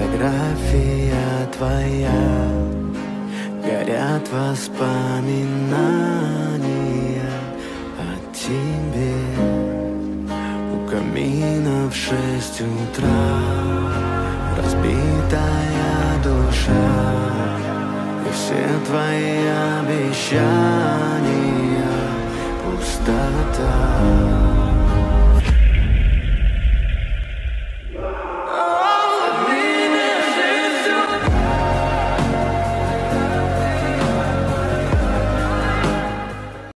фотография твоя, горят воспоминания о тебе. У камина в 6 утра разбитая душа, и все твои обещания пустота.